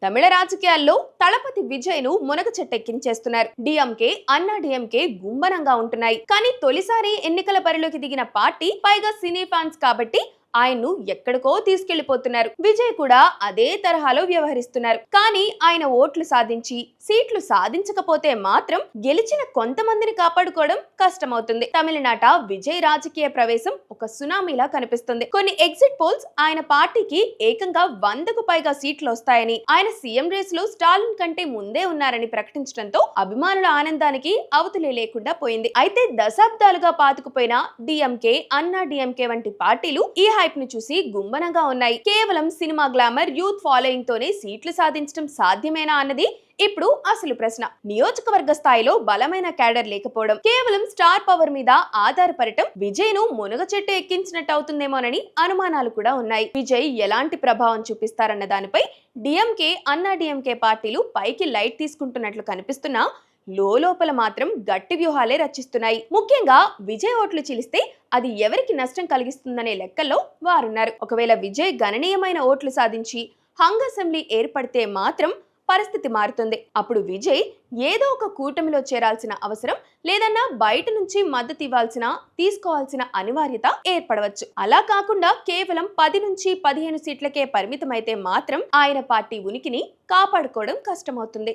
తమిళ రాజకీయాల్లో తలపతి విజయ్ ను మునగ చెట్టెక్కించేస్తున్నారు. డిఎంకే, అన్నా డిఎంకే గుంబనంగా ఉంటున్నాయి. కానీ తొలిసారి ఎన్నికల బరిలోకి దిగిన పార్టీ, పైగా సినీ ఫ్యాన్స్ కాబట్టి ఆయన్ను ఎక్కడికో తీసుకెళ్లిపోతున్నారు. విజయ్ కూడా అదే తరహాలో వ్యవహరిస్తున్నారు. కానీ ఆయన ఓట్లు సాధించి సీట్లు సాధించకపోతే మాత్రం గెలిచిన కొంతమందిని కాపాడుకోవడం కష్టమవుతుంది. తమిళనాట విజయ్ రాజకీయ ప్రవేశం ఒక సునామీలా కనిపిస్తుంది. కొన్ని ఎగ్జిట్ పోల్స్ ఆయన పార్టీకి ఏకంగా 100కు పైగా సీట్లు వస్తాయని, ఆయన సీఎం రేస్ లో స్టాలిన్ కంటే ముందే ఉన్నారని ప్రకటించడంతో అభిమానుల ఆనందానికి అవతులే లేకుండా పోయింది. అయితే దశాబ్దాలుగా పాతుకుపోయిన డిఎంకే, అన్నా డిఎంకే వంటి పార్టీలు ఈ హైప్ ను చూసి గుంబనంగా ఉన్నాయి. కేవలం సినిమా గ్లామర్, యూత్ ఫాలోయింగ్ తోనే సీట్లు సాధించడం సాధ్యమేనా అన్నది ఇప్పుడు అసలు ప్రశ్న. నియోజకవర్గ స్థాయిలో బలమైన క్యాడర్ లేకపోవడం, కేవలం స్టార్ పవర్ మీద ఆధారపడటం విజయ్ ను మునగ చెట్టు ఎక్కించినట్టు అవుతుందేమోనని అనుమానాలు కూడా ఉన్నాయి. విజయ్ ఎలాంటి ప్రభావం చూపిస్తారన్న దానిపై డిఎంకే, అన్నా డిఎంకే పార్టీలు పైకి లైట్ తీసుకుంటున్నట్లు కనిపిస్తున్నా లోపల మాత్రం గట్టి వ్యూహాలే రచిస్తున్నాయి. ముఖ్యంగా విజయ్ ఓట్లు చిలిస్తే అది ఎవరికి నష్టం కలిగిస్తుందనే లెక్కల్లో వారున్నారు. ఒకవేళ విజయ్ గణనీయమైన ఓట్లు సాధించి హంగ్ అసెంబ్లీ ఏర్పడితే మాత్రం పరిస్థితి మారుతుంది. అప్పుడు విజయ్ ఏదో ఒక కూటమిలో చేరాల్సిన అవసరం, లేదన్నా బయట నుంచి మద్దతు తీసుకోవాల్సిన అనివార్యత ఏర్పడవచ్చు. అలా కాకుండా కేవలం 10 నుంచి 15 సీట్లకే పరిమితమైతే మాత్రం ఆయన పార్టీ ఉనికిని కాపాడుకోవడం కష్టమవుతుంది.